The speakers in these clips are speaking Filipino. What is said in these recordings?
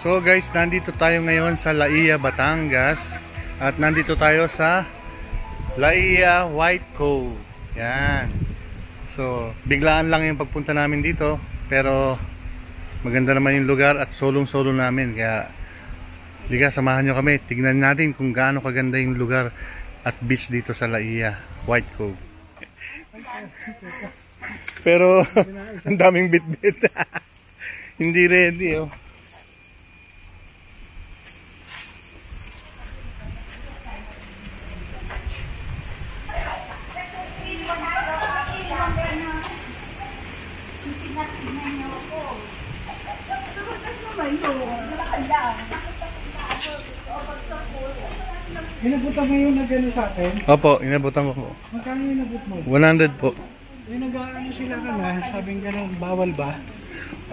So guys, nandito tayo ngayon sa Laia, Batangas. At nandito tayo sa Laia White Cove. Yan. So, biglaan lang yung pagpunta namin dito. Pero, maganda naman yung lugar at solong-solo namin. Kaya, liga, samahan nyo kami. Tignan natin kung gaano kaganda yung lugar at beach dito sa Laia White Cove. Pero, ang daming bit-bit. Hindi ready, oh. Inabutan mo yung nag-ano sa akin? Opo, inabutan ko po. Magkano inabot mo? 100 po. Yung nag-ano sila ka na, sabing gano'n, bawal ba?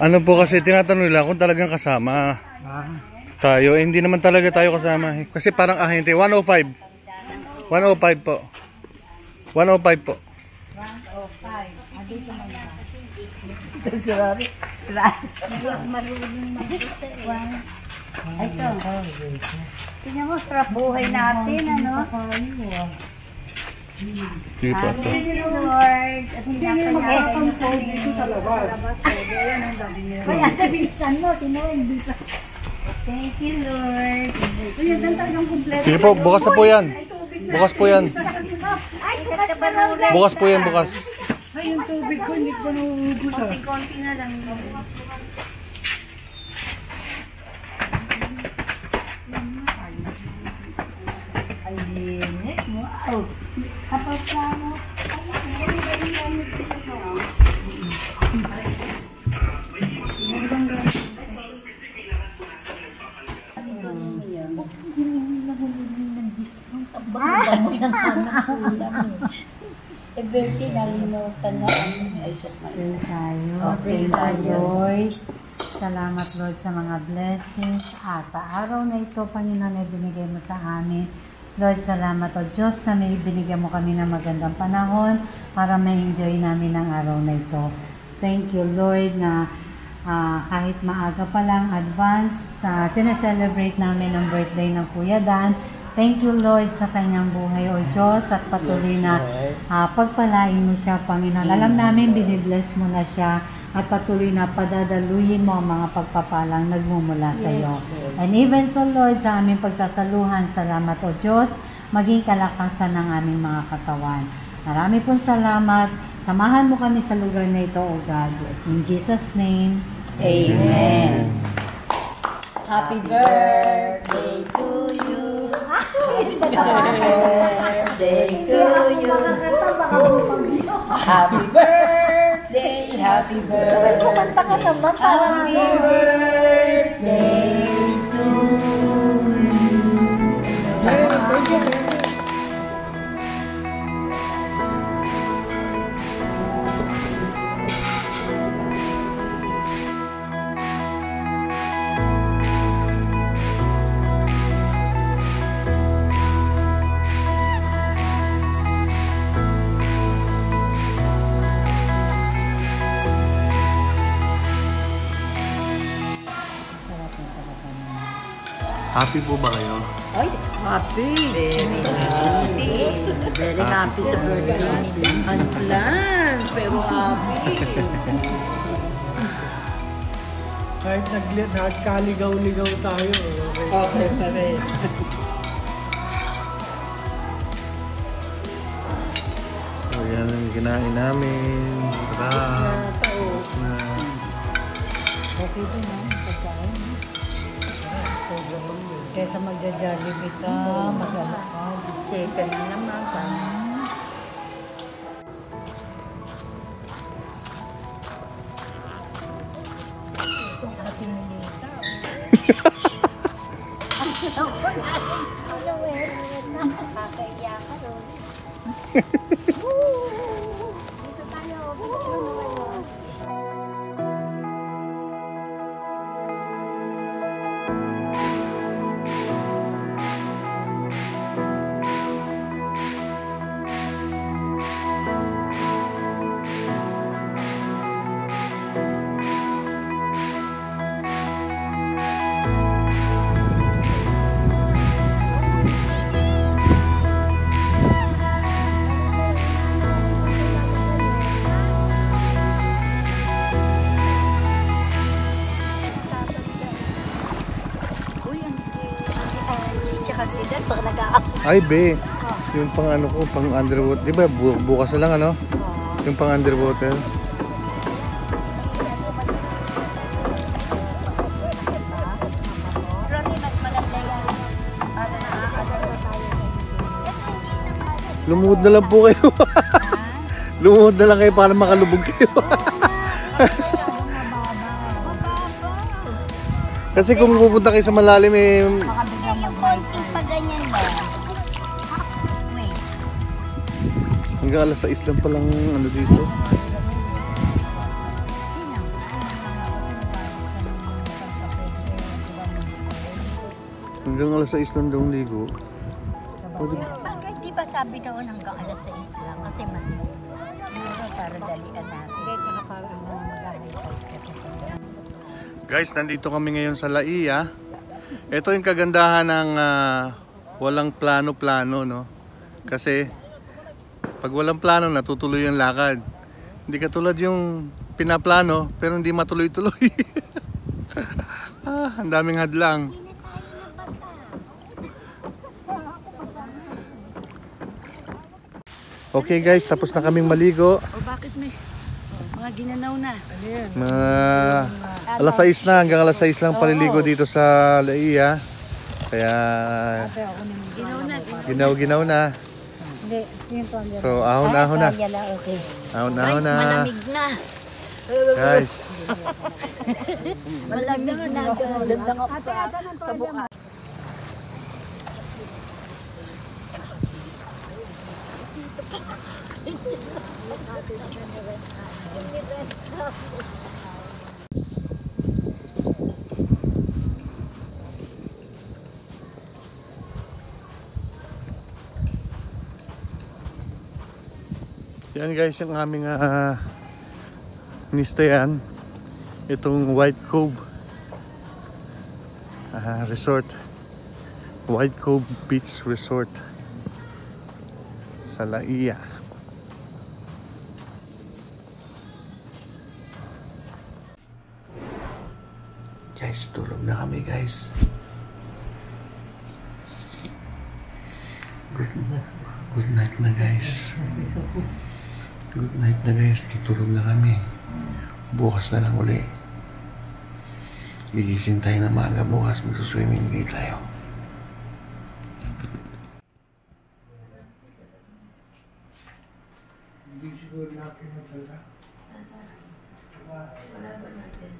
Ano po kasi tinatanong nila kung talagang kasama tayo. Hindi naman talaga tayo kasama. Kasi parang ahente, 105. 105 po. 105 po. 105. Dito na yan. Ito sirari. Marunong mag-isa. Ito. Tingnan mo, sarap buhay natin, ano? Sige po. Thank you, Lord. At pinapanyaya niyo kami sa labas. Kaya nabilisan mo, sinuhin dito. Thank you, Lord. Yan talagang kumpleto. Sige po, bukas na po yan. Bukas po yan. Ay, bukas. Bukas po yan, bukas. Ay, yung tubig ko, hindi ko nauubos ah. Konti na lang. Ay, linis mo. Wow. Tapos na mo. Everything nalimutan na ay sukmarin tayo. Pray tayo, Lord. Salamat, Lord, sa mga blessings. Sa araw na ito, Panginoon, ay binigay mo sa amin. Lord, salamat, O Diyos, na may binigyan mo kami ng magandang panahon para ma-enjoy namin ang araw na ito. Thank you, Lord, na kahit maaga pa lang, advance, sineselebrate namin ang birthday ng Kuya Dan. Thank you, Lord, sa kanyang buhay, O Diyos, at patuloy na pagpalain mo siya, Panginoon. Alam namin, binibless mo na siya, at patuloy na padadaluyin mo ang mga pagpapalang nagmumula sa iyo. And even so, Lord, sa aming pagsasaluhan, salamat, O Diyos, maging kalakasan ng aming mga katawan. Marami pong salamat. Samahan mo kami sa lugar na ito, O God. In Jesus' name, Amen. Happy birthday to you. Happy birthday to you. Happy birthday, happy birthday. Kumanta ka naman. Happy birthday to you. Happy po ba kayo? Ay, happy. Very happy. Very happy sa birthday. Unplanned, pero happy. Kahit nagkaligaw-ligaw tayo. Okay pa rin. So yan ang kinain namin. Tapos na ito. Okay din ha, pagkain. Kesa magja-jollibee ka, mag-alakad. Chicken na naman. Itong ating nilita. Nakakaiya ka ron. Dito tayo. Ay, be. Yung pang ano ko, pang underwater. Di ba, bukas na lang, ano? Yung pang underwater. Lumuhod na lang po kayo. Lumuhod na lang kayo para makalubog kayo. Kasi kung pupunta kayo sa malalim, eh... Hanggang alas 6 lang palang ano dito. Hanggang alas 6 lang daw ligo. Bakit di ba sabi doon hanggang alas 6 lang? Kasi mali. Para dalian natin. Saka para Guys, nandito kami ngayon sa Laia. Ito yung kagandahan ng walang plano-plano, no? Kasi pag walang plano, natutuloy ang lakad. Hindi katulad yung pinaplano, pero hindi matuloy-tuloy. Ang daming hadlang. Okay guys, tapos na kaming maligo. Bakit may mga ginanaw na? Alas 6 na, hanggang alas 6 lang paliligo dito sa Laia. Kaya ginaw na. So, ahon-ahon na. Ahon-ahon na. Malamig na. Guys. Malamig na. Dandang ako sa buka. Yan guys, yung aming nistayan. Itong White Cove Resort. White Cove Beach Resort sa Laia. Guys, tulog na kami guys. Good night na guys. Good night na guys. Tutulog na kami. Bukas na lang uli. Gigising tayo na maaga bukas. Magsuswimming day tayo. Hindi siguro natin matala. Wala ba natin?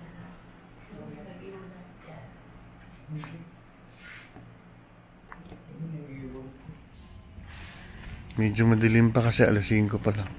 Medyo madilim pa kasi alas 5 pa lang.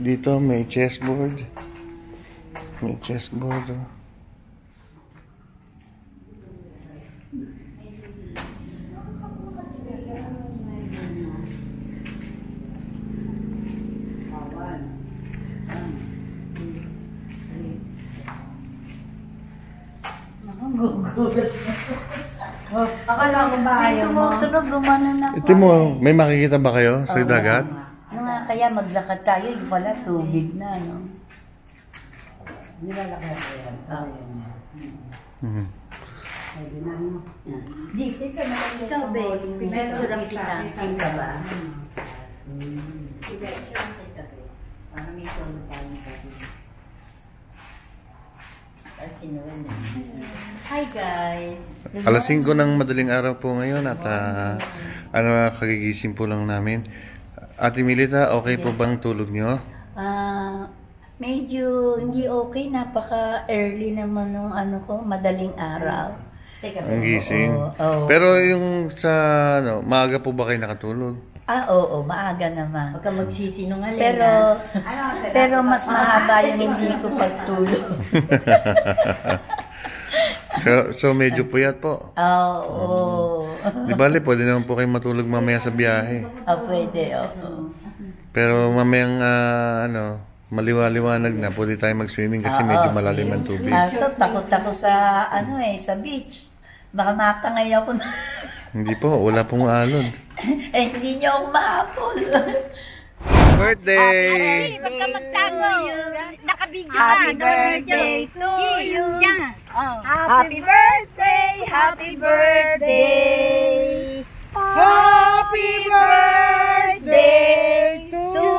Dito may chessboard. May chessboard. Oh. Akala ko ba ayaw mo? Tumutunog, gumano na ako. Ito mo, may makikita ba kayo sa dagat? Ano nga kaya maglakad tayo, yung pala tubig na, no? Nilalakad yan. Mhm. Dito ka na lang. Ikaw, babe. Picture lang kita. Kita ba? Picture lang kita, babe. Para may tono tayo kasi. Hi, guys. Alas 5 ng madaling araw po ngayon at kagigising po lang namin. Ate Milita, okay po bang tulog nyo? Medyo hindi okay. Napaka-early naman nung madaling araw. Ang gising. Oo. Pero yung sa maaga po ba kayo nakatulog? Oo, maaga naman. Huwag ka magsisinungaling. Pero mas mahaba yung hindi ko pagtulog. So medyo puyat po. Oo. Di bale, pwede naman po kayo matulog mamaya sa biyahe. Pwede, oo. Pero mamayang maliwa-liwanag na, pwede tayo mag-swimming kasi medyo malalim ang tubig. So, takot ako sa, sa beach. Baka mapangay ako na. Hindi po, wala pong alon. Hindi niyo ako mahapon. Birthday! Basta magtango. Nakabigyo ka. Happy birthday to you. Happy birthday, happy birthday. Happy birthday to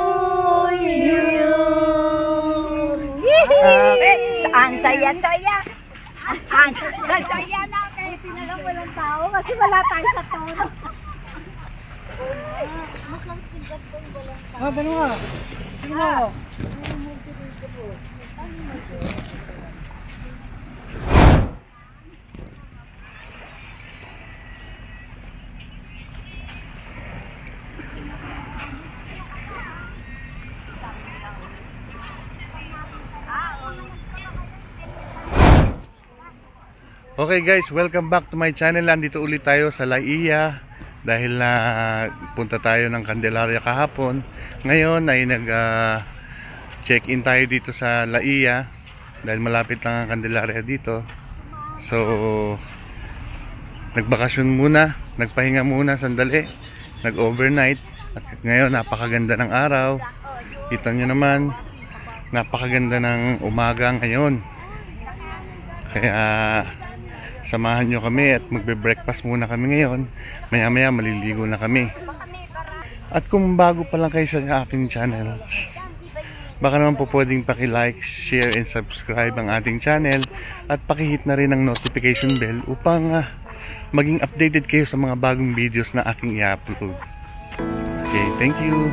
you. Ang saya-saya. Ang saya natin. Tinalang walang tao kasi wala tayo sa tono. Ganun nga. Tingnan mo. Okay guys, welcome back to my channel. Andito ulit tayo sa Laia dahil punta tayo ng Candelaria kahapon. Ngayon ay check-in tayo dito sa Laia dahil malapit lang ang Candelaria dito. So nagbakasyon muna, nagpahinga muna sandali, nag-overnight. At ngayon napakaganda ng araw. Kita nyo naman, napakaganda ng umaga ngayon. Kaya samahan nyo kami at magbe-breakfast muna kami ngayon. Maya maya maliligo na kami. At kung bago pa lang kayo sa aking channel, baka naman po pwedeng paki-like, share, and subscribe ang ating channel. At paki-hit na rin ang notification bell upang maging updated kayo sa mga bagong videos na aking i-upload. Okay, thank you!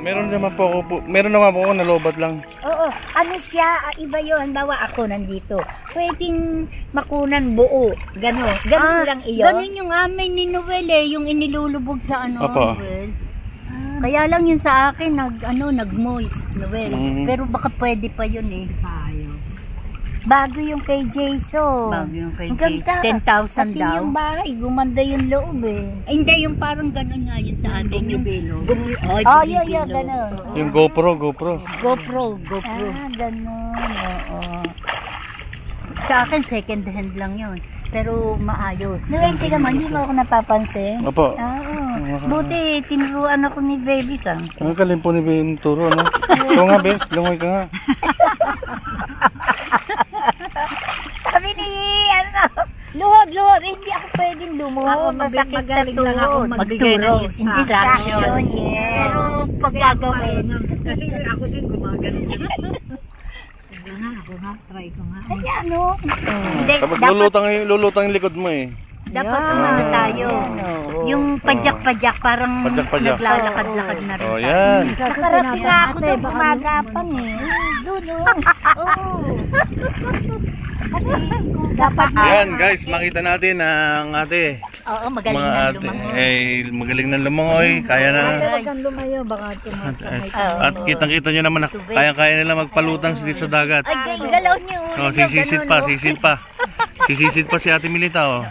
Meron naman po ako nalobat lang. Oo, siya, iba yun. Bawa ako nandito. Pwedeng makunan buo. Ganun lang iyon. Ganun yung amin ni Noel yung inilulubog sa Opo. Noel. Kaya lang yun sa akin, nag-moist, Noel. Pero baka pwede pa yun Bago yung kay Jason. Bago yung kay Ang ganda. 10,000 Pati daw. yung bahay, gumanda yung loob Hindi, yung parang ganun nga yun sa atin. Yung yeah, ganun. Yung GoPro. GoPro. Ganun. Oo. Sa akin, second hand lang yun. Pero maayos. Noel, tingnan mo, hindi mo ako napapansin. Opo. Oo. Buti, tinuruan ako ni Baby Sang. Ang galing po ni Ben turo, ano? Ikaw nga, Ben. Lungoy ka nga. Sabi ni, luhod, hindi ako pwedeng lumuhod. Masakit sa tuhod. Magturo. Distraction, yes. Pero pag gagawin, Kasi ako din gumagano. Ako nga, try ko nga. Ay, ano? hindi, Tapos dapat, lulutang yung likod mo eh. dapat ano tayo. Yung pajak-pajak, parang Pajak-pajak. naglalakad-lakad na rin Oh, tayo. yan. Nakarating na ako doon, gumagapang eh. Doon, oh. Kasi, dapat Yan guys, makita natin ang ate. Oo, magaling Mga na ate. lumangoy. Magaling na lumangoy. Kaya na. Huwag kang lumayo, baka tumatay. At kitang-kita nyo naman na kaya-kaya nila magpalutang dito sa dagat. Ay, galaw niyo. Oh, sisid pa. Sisisid pa si Ate Milita, oh.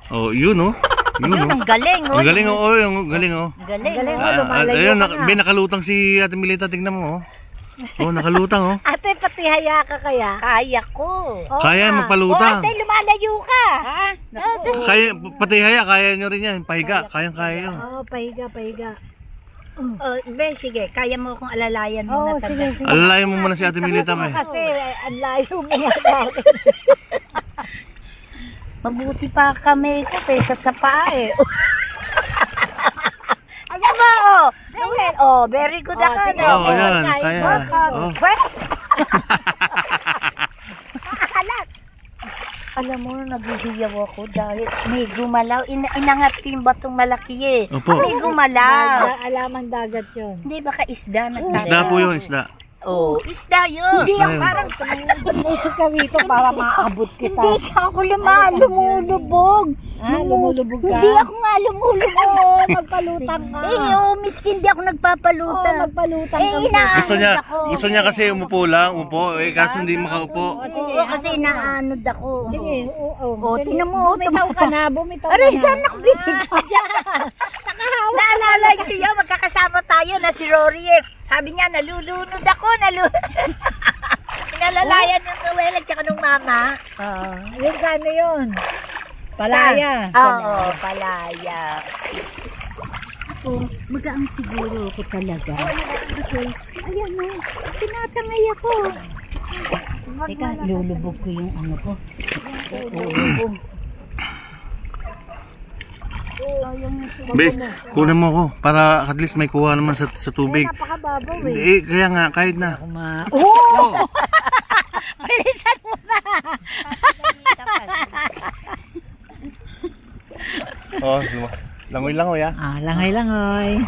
Oh, yun, oh. Yun, Yun, oh. ang galing. Ang galing, oh. Ang galing, oh. Galing. Ayun, nakalutang si Ate Milita. Tignan mo, oh. Oh, nakalutang, oh. Ate, pati haya ka kaya? kaya ko. Kaya magpalutang. Ate, lumalayo ka. Ha? Kaya, pati haya, kaya nyo rin yan. Pahiga, kaya yun. Oo, pahiga. Be, sige, kaya mo akong alalayan muna sa sige. Alalayan mo muna si Ate Milita, may. Kasi, ang layo mo nga sa akin. Mabuti pa kami ko kaysa sa paa eh. Ano ba, oh? Noel, oh, very good ako. sige. Oh, yan, kaya. Oh. Alam mo, naghihiyaw ako dahil may gumalaw. Inangat ko yung batong malaki eh. Opo. May gumalaw. Alamang dagat yun. Hindi, baka isda nagtatawa. Isda po yun, isda. Oh, isda yun. Isda yun. Parang Pumusok ka rito para maabot kita. hindi ako lumulubog. Lumulubog ka? Hindi ako nga lumulubog. Magpalutang ka. Miskin hindi ako nagpapalutang. Magpalutang ka. Gusto niya kasi umupo lang, kaso hindi makaupo. Oo, kasi inaanod ako. Sige, Oh, tinan mo. Bumitaw ka na. Aray, saan ako bumitaw dyan? Naalala niyo yun, magkakasama tayo na si Rory eh. Sabi niya, nalulunod ako, Pinalalayan yung Noel at saka nung mama. Yun sana yun. Palaya. Oo, palaya. Magaang siguro ako talaga. Kasi, ayan na, tinatangay ako. Teka, lulubog ko yung ano ko. Be, kunan mo ako para at least may kuha naman sa tubig. Napakababaw eh. Hindi, kaya nga, kahit na. Bilisan mo na. Oh, langoy-langoy ah. Langoy.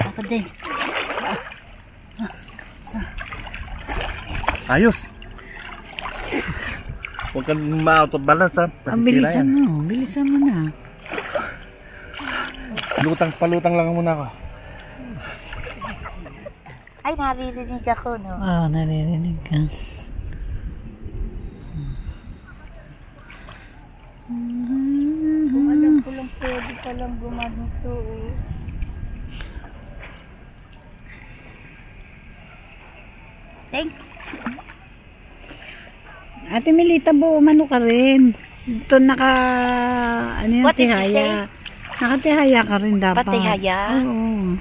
Ako din. Ayos. Huwag kang ma-out of balance ha. Masisira yan. Bilisan mo na. Palutang lang muna ako. Ay, naririnig ako, no? Naririnig ka. Alam ko lang pwede palang gumanito. Thank you. Ate Milita, umano ka rin. Ito ano yung What did you tihaya. Nakatihaya ka rin dapat. Patihaya? Oo.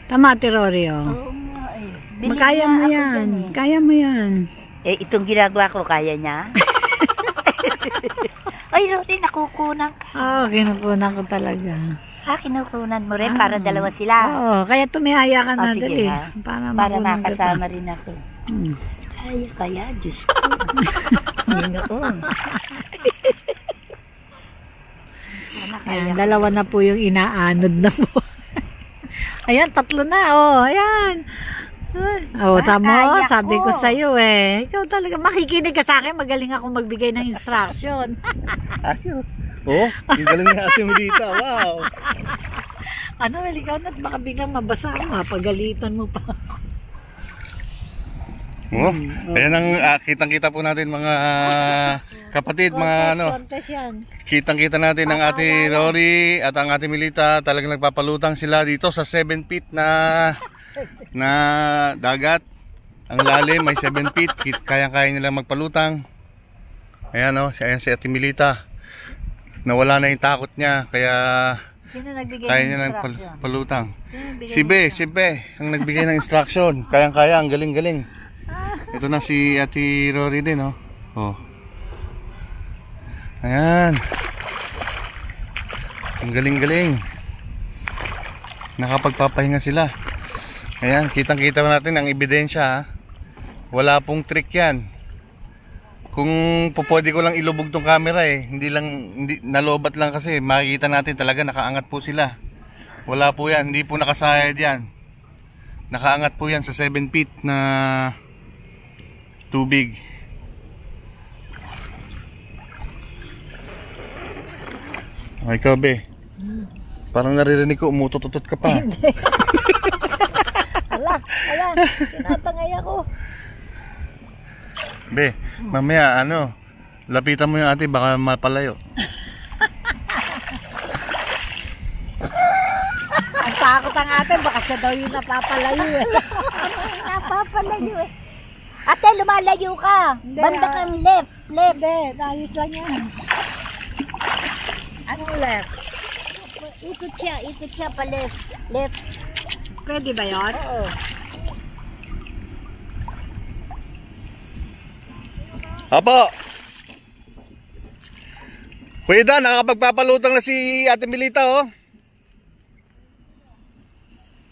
Tama, Ate Rory, oh. Oo nga eh. Kaya mo yan. Kaya mo yan. Eh, itong ginagawa ko, kaya niya? Ay, Rory, nakukunan ka. Oo, kinukunan ko talaga. Kinukunan mo rin para dalawa sila. Oo, kaya tumihaya ka na Sige dali. ha. Para Para makunan makasama kita. rin ako. Hmm. Kaya, Diyos ko. Ginoon. Ayan, dalawa na po yung inaanod na po. Ayan, 3 na. Oh, ayan. Tama, kaya sabi ko ko. sa'yo eh. Ikaw talaga, makikinig ka sa akin, magaling ako magbigay ng instruction. Ayos. Oh, ang galing ni Ate Milita. Wow. Ano, ikaw na't baka biglang mabasa ako, mapagalitan mo pa ako. Oh, ayan ang kitang-kita po natin mga kapatid, mga ano. Contest yan. Kitang-kita natin ang Ate Rory at ang Ate Milita. Talagang nagpapalutang sila dito sa 7 feet na dagat. Ang lalim may 7 feet. Kaya-kaya nila magpalutang. Ayan o, ayan si Ate Milita. Nawala na yung takot niya, kaya Sino nagbigay kaya ng niya ng instruction? palutang. Sino nagbigay Si Be, ang nagbigay ng instruction. Kayang-kaya, ang galing-galing. Ito na si Ate Rory din, oh. Oh. Ayan. Ang galing-galing. Nakapagpapahinga sila. Ayan, kitang-kita natin ang ebidensya, ha. Wala pong trick yan. Kung pwede ko lang ilubog tong camera hindi nalobat lang kasi makikita natin talaga nakaangat po sila. Wala po yan, hindi po nakasayad yan. Nakaangat po yan sa 7 feet na tubig. Ay, ikaw, Be. Parang naririnig ko, umutot-utot ka pa. Ala, tinatangay ako. Be, mamaya lapitan mo yung ate, baka mapalayo. Ang takot ang ate, baka siya daw yung napapalayo eh. Napapalayo eh. Ate, lumalayo ka. Banda kang left. Hindi, ayos lang yan. Anong left? Ikot siya pa left. Left. Pwede ba yun? Oo. Apo! Kuya Dan, nakakapagpapalutang na si Ate Milita, oh.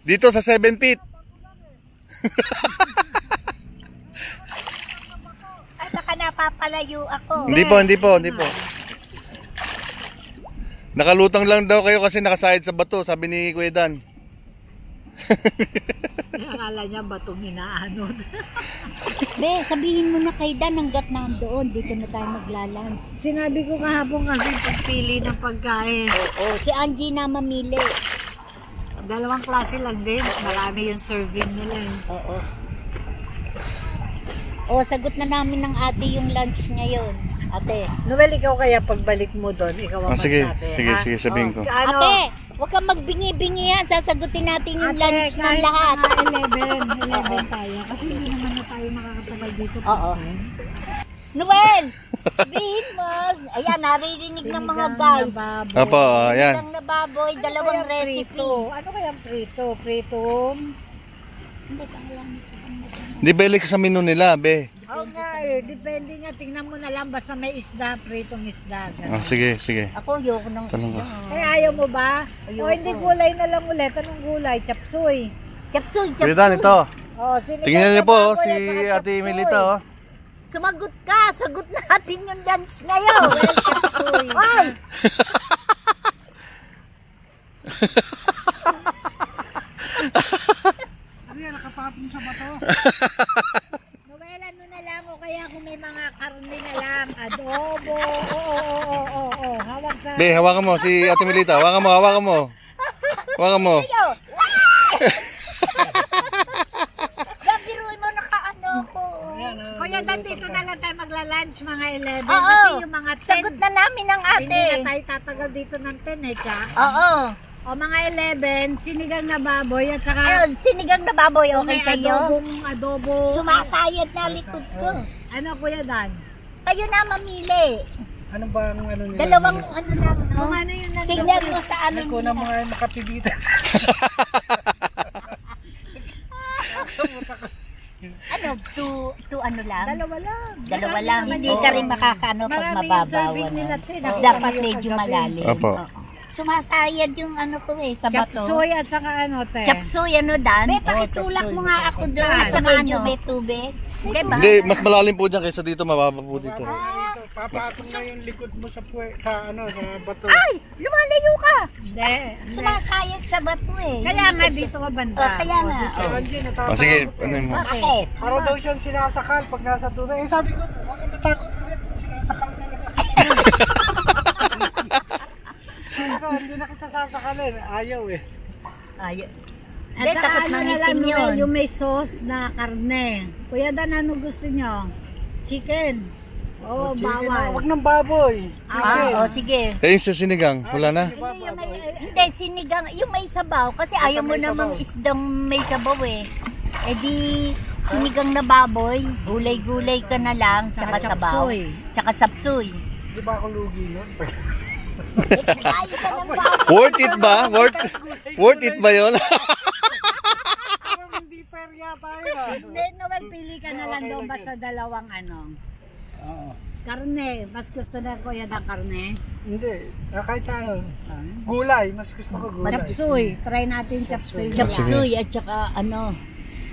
Dito sa 7 feet. Ay, baka napapalayo ako. Hindi po. Nakalutang lang daw kayo kasi nakasahid sa bato, sabi ni Kuya Dan. Akala niya batong hinaanod. Be, sabihin mo na kay Dan hanggat nandoon. Dito na tayo maglalunch. Sinabi ko kahapon kasi pagpili ng pagkain. Oo, si Angie na mamili. Dalawang klase lang din. Marami yung serving nila eh. Oo. O, sagot na namin ng ate yung lunch ngayon. Ate. Noel, ikaw kaya pagbalik mo doon, ikaw ang Sige, magsabi. sige, sabihin ko. Ate, huwag kang magbingi-bingi yan. Sasagutin natin yung lunch ng lahat. 11 tayo. Kasi hindi naman na tayo makakatagal dito. Oo. Noel, sabihin mo. Ayan, naririnig ng mga guys. Apo, ayan. Sinigang na baboy, dalawang recipe. Ano kayang prito? Pritong? Hindi, pangalan. Di balik sa menu nila, Be. Oo nga eh, depende nga. Tingnan mo na lang, basta may isda, pritong isda. Sige. Ako, ayoko ng Tanong isda. Ay, ayaw mo ba? O hindi gulay na lang ulit. Anong gulay? Chapsuy. Chapsuy. Kuya Dan, ito. Oh, sinigang Tingnan niyo na po, baboy si at saka Ate chapsuy. Milita, oh. Sumagot ka. Sagot natin yung lunch ngayon. Chapsuy. Ay! Ano yan, nakapapin sa bato? Noel, ano na lang o kaya kung may mga karne na lang, adobo, oo, hawak sa... Be, hawakan mo si Ate Milita. Hawakan mo. Gabiruin mo nakaano ko. Kuya, dito na lang tayo magla-lunch mga 11. Oo. Kasi yung mga 10, Sagot na namin ng hindi ate. na tayo tatagal dito ng 10 eh, Cha. Oo. O mga 11, sinigang na baboy at saka... Ayun, sinigang na baboy, okay may sa'yo? adobo. Sumasayad na likod ko. Ano, Kuya Dan? Kayo na mamili. Ano ba ang ano nila? Dalawang ano lang, no? Kung ano yung nandun? Tingnan mo sa ano Ako na nila. mga nakapilitan. Ano, two ano lang? Dalawa lang. Dalawa lang. Hindi Oo. ka rin makakaano pag Marami yung mababaw. serving Ano. nila, te. Nakita Dapat mo yung medyo kagabi. malalim. Opo. Oo. Sumasayad yung ano ko eh, sa bato. Chapsuy at saka ano, te. Chapsuy, ano Dan? Be, pakitulak mo nga ako doon. Saan? At saka Medyo ano? may tubig. Diba? Hindi, mas malalim po dyan kaysa dito, mababa po dito. Papatong na yung likod mo sa sa bato. Ay! Lumalayo ka! Hindi. Sumasayad sa bato eh. Kaya nga dito ka banda. Oh, kaya nga. Si Oh. Angie O natakot. sige, ano mo? Bakit? Para daw siyang sinasakal pag nasa tunay. Eh sabi ko, huwag kang natakot ulit. Sinasakal talaga. Sabi ko, hindi na kita sasakalin. Ayaw eh. Ayun. At Hindi, saka takot ano na mangitim lang, yun. Noel, yung may sauce na karne. Kuya Dan, ano gusto nyo? Chicken. Oo, Chicken na, bawal. Huwag ng baboy. Oh, sige. Eh, yung sa sinigang, wala na? Hindi, yung may... Hindi, sinigang, yung may sabaw. Kasi ayaw mo namang isdang may sabaw eh. Eh di, sinigang na baboy, gulay-gulay ka na lang, tsaka sabaw. Tsaka sapsoy. Di ba ako lugi nun? Kaya ka ng baboy. Worth it ba? Worth it ba yun? Parang hindi fair yata yun ah. Hindi, Noel, pili ka na lang doon basta dalawang Oo. karne. Mas gusto na ko yan ang karne. Hindi. Kahit ano. Gulay. Mas gusto ko gulay. Chapsuy. Try natin chapsuy. Chapsuy at tsaka ano.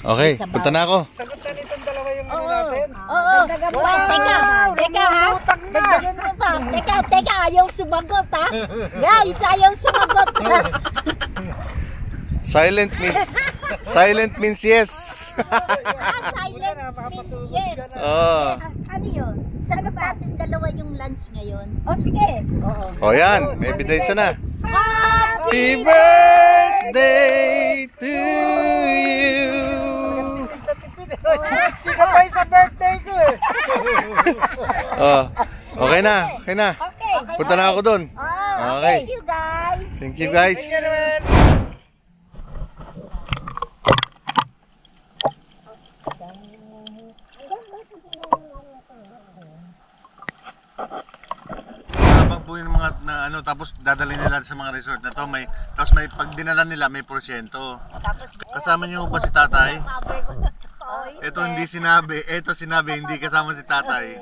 Okay, punta na ako. Sagot na nitong dalawa yung ano natin. Oo. Teka ha. Dagdagan mo pa. Teka, ayaw sumagot ha. Guys, ayaw sumagot. Silent means yes. Silent means yes. Oh. Ano yun? Sagot natin dalawa yung lunch ngayon. O sige. Oo. Oh, yan. May ebidensya na. Happy birthday to you. Sika pa sa birthday ko eh. Oh. Okay na. Okay. Punta na ako doon. Okay. Thank you guys. Thank you guys. Habang po yung mga na, ano, tapos dadalhin nila sa mga resort na to, tapos may pag dinala nila may porsyento. Kasama niyo ba si tatay? Ito hindi sinabi, ito sinabi hindi kasama si tatay.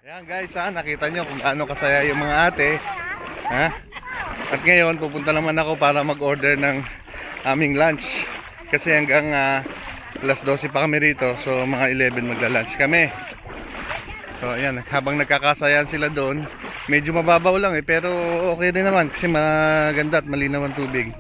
Ayan guys, nakita nyo kung gaano kasaya yung mga ate. Ha? At ngayon, pupunta naman ako para mag-order ng aming lunch. Kasi hanggang alas 12 pa kami rito. So mga 11 magla-lunch kami. So ayan, habang nagkakasayan sila doon, Medyo mababaw lang eh, pero okay rin naman kasi maganda at malinaw ang tubig.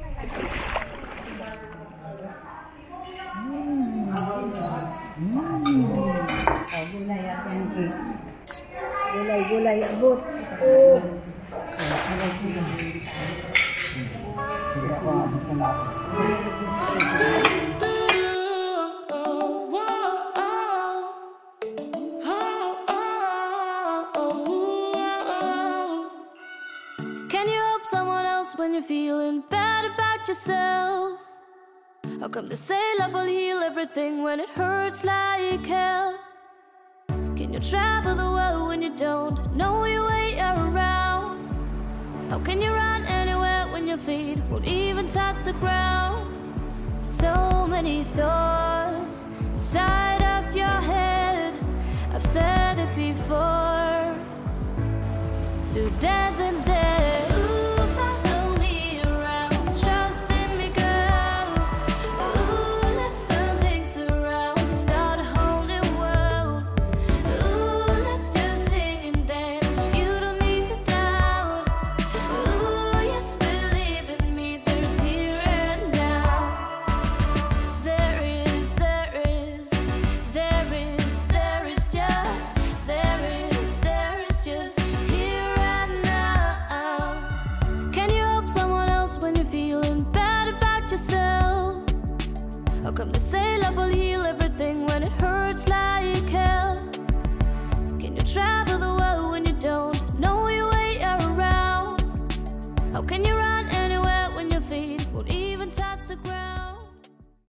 Gulay, abot. Can you help someone else when you're feeling bad about yourself? How come they say love will heal everything when it hurts like hell? Can you travel the world when you don't know your way around? How can you run anywhere when your feet won't even touch the ground? So many thoughts inside of your head. I've said it before. To dance instead. Ooh, follow me around. Trust in me, girl. Ooh, let's turn things around. Start a whole new world. Ooh, let's just sing and dance. You don't need to doubt. Ooh, yes, believe in me. There's here and now. There is just here and now. Can you help someone else when you're feeling bad about yourself? How come they say love will heal everything when it hurts like hell? Can you travel the world when you don't know your way around? How can you run